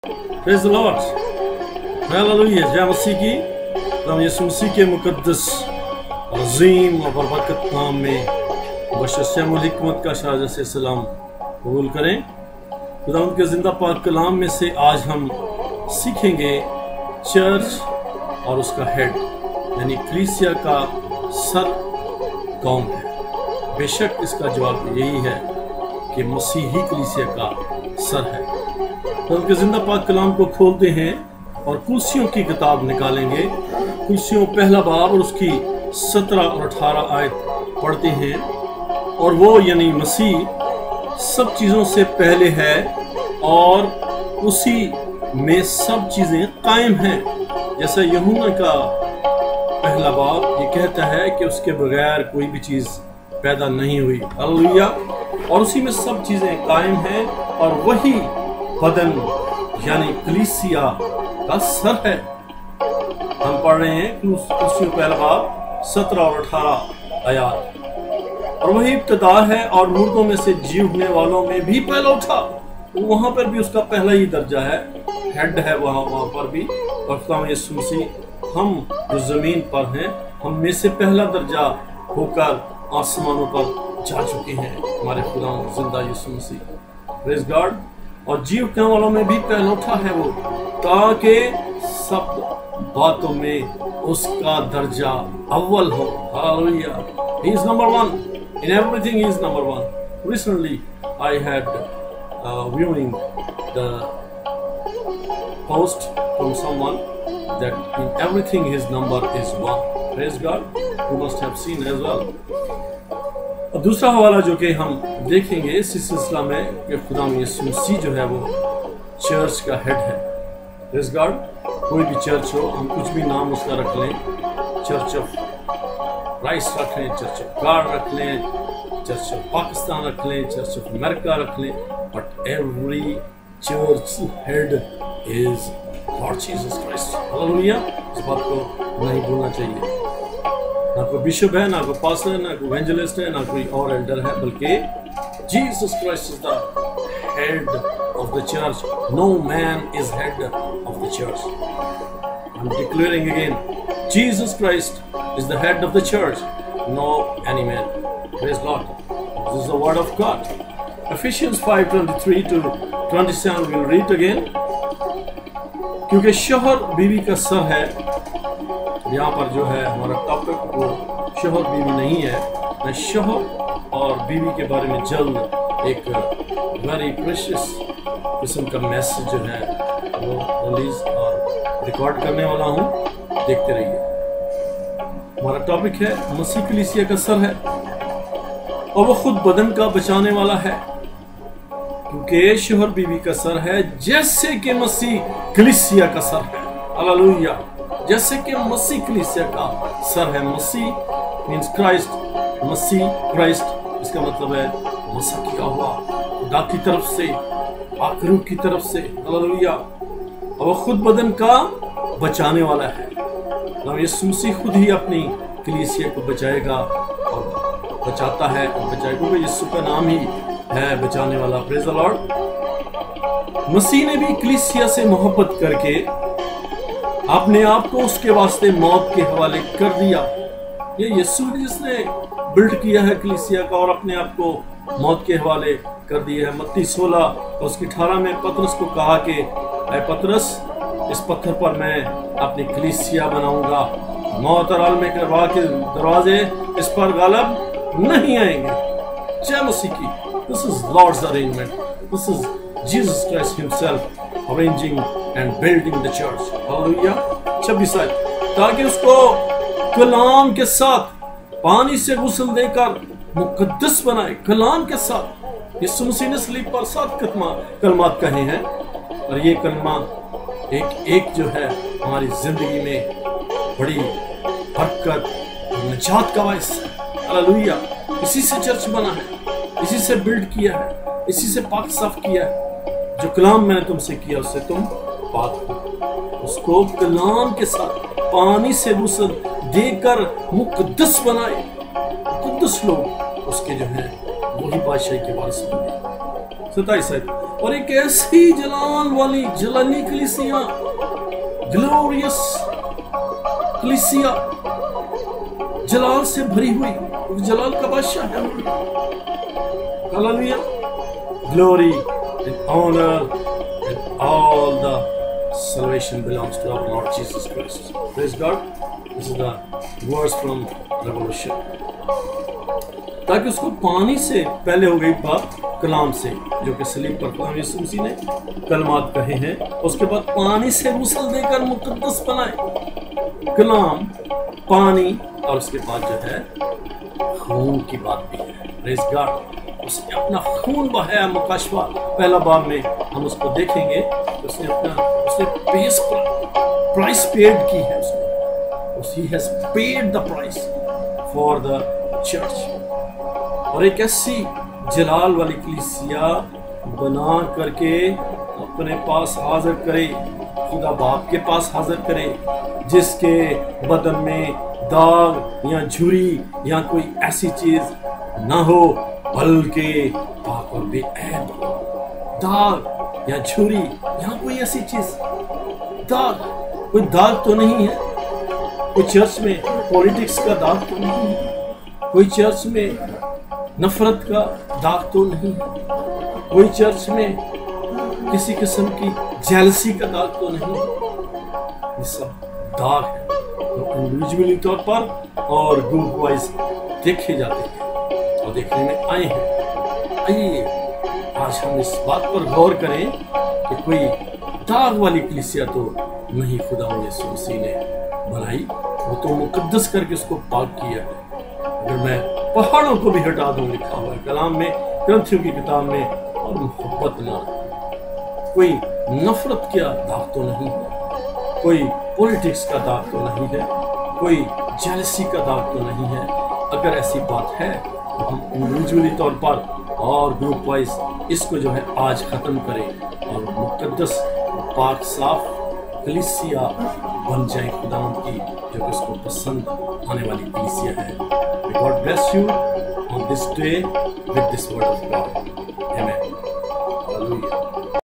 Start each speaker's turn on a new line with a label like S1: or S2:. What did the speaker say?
S1: Praise the Lord, hallelujah. जय मसीह की। हम यीशु मसीह के मुकद्दस अज़ीम और बरकत नाम में बशर हिकमत का शाह से सलाम कबूल करें। खुदावंद के जिंदा पाक कलाम में से आज हम सीखेंगे चर्च और उसका हेड यानी कलीसिया का सर कौन है। बेशक इसका जवाब यही है कि मसीही कलीसिया का सर है। तो उनके जिंदा पाक कलाम को खोलते हैं और कुर्सियों की किताब निकालेंगे। कुर्सियों पहला बाब और उसकी 17 और 18 आयत पढ़ते हैं। और वो यानी मसीह सब चीज़ों से पहले है और उसी में सब चीज़ें कायम हैं। जैसा यूहन्ना का पहला बाब ये कहता है कि उसके बगैर कोई भी चीज़ पैदा नहीं हुई। हालेलुया। और उसी में सब चीज़ें कायम हैं और वही बदन यानी कलीसिया का सर है। हम पढ़ रहे हैं कुर्सियों पहला बाब 17 और 18 आयत। और वही इब्तिदा है और मुर्दों में से जी उठने वालों में भी पहला उठा। वहां पर भी उसका पहला ही दर्जा है, हेड है वहां पर भी। और खुदा यीशु मसीह हम जो जमीन पर हैं हम में से पहला दर्जा होकर आसमानों पर जा चुके हैं हमारे खुदा जिंदा यीशु मसीह। Praise God. और जी उठने वालों में भी पहला उठा है वो, ताकि सब बातों में उसका दर्जा अव्वल हो। Hallelujah. He is number one. In everything he is number one. Recently I had viewing the post from someone that in everything his number is one. Praise God. You must have seen as well. और दूसरा हवाला जो कि हम देखेंगे इस सिलसिला में कि खुदा यीशु मसीह जो है वो चर्च का हेड है। Praise God. कोई भी चर्च हो, हम कुछ भी नाम उसका रख लें, चर्च ऑफ क्राइस्ट रख लें, चर्च ऑफ गॉड रख लें, चर्च ऑफ पाकिस्तान रख लें, चर्च ऑफ अमेरिका रख लें, but every church head is Lord Jesus Christ. Hallelujah. इस बात को नहीं भूलना चाहिए। ना कोई बिशप है, ना कोई पास्टर है, ना कोई इवेंजलिस्ट है, ना कोई और एल्डर है, बल्कि Jesus Christ is the head of the church. No man is head of the church. I'm declaring again, Jesus Christ is the head of the church, no any man. Praise God. This is the word of God. Ephesians 5:23 to 27 we'll read again. क्योंकि शोहर बीवी का sir है। यहाँ पर जो है हमारा टॉपिक वो शोहर बीवी नहीं है। मैं शोहर और बीवी के बारे में जल्द एक वेरी प्रेशियस किस्म का मैसेज जो है वो रिलीज और रिकॉर्ड करने वाला हूँ। देखते रहिए। हमारा टॉपिक है मसीह कलीसिया का सर है और वो खुद बदन का बचाने वाला है, क्योंकि शोहर बीवी का सर है जैसे कि मसीह कलीसिया का सर है। हालेलुया। जैसे कि मसीह कलीसिया का सर है। मसीह मीन्स क्राइस्ट। मसीह क्राइस्ट इसका मतलब है मसीह किया हुआ खुदा की तरफ से, आखिर की तरफ से। हालेलुया। और वो खुद बदन का बचाने वाला है। यीशु मसीह खुद ही अपनी कलीसिया को बचाएगा और बचाता है और बचाएगा, क्योंकि यीशु का नाम ही है बचाने वाला। Praise the Lord. मसीह ने भी कलीसिया से मोहब्बत करके अपने आप को उसके वास्ते मौत के हवाले कर दिया। ये यीशु जिसने बिल्ड किया है कलीसिया का और अपने आप को मौत के हवाले कर दिया है। मत्ती 16 और उसकी 18 में पतरस को कहा कि ऐ पतरस, इस पत्थर पर मैं अपनी कलीसिया बनाऊंगा, मौत और आलम करवा के दरवाजे इस पर गालब नहीं आएंगे। जय मसीह की। This is Lord's arrangement. This is Jesus Christ himself arranging and building the church. Hallelujah. 26 ताकि उसको कलाम के साथ पानी से गुस्ल देकर मुकद्दस बनाए। कलाम के साथ यीशु मसीह ने सलीब पर 7 कलमात कहे हैं और ये कलमा एक जो है हमारी जिंदगी में बड़ी बरकत और निजात का बाइस है। हालेलुया। इसी से चर्च बना है, इसी से बिल्ड किया है, इसी से पाक साफ किया है। जो कलाम मैंने तुमसे किया उससे तुम पाक हो। उसको कलाम के साथ पानी से गुस्ल देकर मुकद्दस बनाए। मुकद्दस लोग उसके जो है वही बादशाही के वारिस होंगे। 27 اور ایک ایسی جلال والی جلالی کلیسیا، گلوریس کلیسیا، جلال سے بھری ہوئی، جلال کا بادشاہ ہے۔ ہاللیلویا، glory and honor and all the salvation belongs to our Lord Jesus Christ. Praise God. This is the verse from Revelation. تاکہ اس کو پانی سے پہلے ہو گئی بات کلام سے، جو کہ صلیب پر خدا یسوع مسیح نے کلمات کہے ہیں، اس کے بعد پانی سے غسل دے کر مقدس بنائے۔ کلام، پانی، اور اس کے بعد جو ہے خون کی بات بھی ہے۔ پریز گاڈ، اس نے اپنا خون بہایا۔ مکاشفہ پہلا باب میں ہم اس کو دیکھیں گے، اس نے پرائس پیڈ کی ہے، He has paid the price for the church. اور ایک ایسی جلال والی کلیسیا بنا کر کے اپنے پاس حاضر کرے، خدا باپ کے پاس حاضر کرے، جس کے بدن میں داغ یا جھری یا کوئی ایسی چیز نہ ہو، بلکہ پاک اور بے عیب ہو۔ داغ یا جھری یا کوئی ایسی چیز، کوئی داغ تو نہیں ہے، کوئی چرچ میں پولیٹکس کا داغ تو نہیں ہے، کوئی چرچ میں نفرت کا داغ تو نہیں ہے، کوئی چرچ میں کسی قسم کی جیلسی کا داغ تو نہیں ہے۔ یہ سب داغ ہے جو انڈیویجولی طور پر اور گروپ وائز دیکھے جاتے ہیں اور دیکھنے میں آئے ہیں۔ آئیے آج ہم اس بات پر غور کریں کہ کوئی داغ والی کلیسیا تو نہیں خدا یسوع مسیح نے بنائی، وہ تو مقدس کر کے اس کو پاک کیا ہے۔ اگر میں پہاڑوں کو بھی ہٹا دوں، لکھا ہوا ہے کلام میں، گرنتھیوں کی کتاب میں، اور محبت نہ، کوئی نفرت کا داغ تو نہیں ہے، کوئی پولیٹکس کا داغ تو نہیں ہے، کوئی جیلسی کا داغ تو نہیں ہے۔ اگر ایسی بات ہے تو ہم انڈیویجولی طور پر اور گروپ وائز اس کو جو ہے آج ختم کریں اور مقدس پاک صاف کلیسیا بن جائیں خداوند کی، جو کہ اس کو پسند آنے والی کلیسیا ہے۔ God bless you on this day with this word of God. Amen.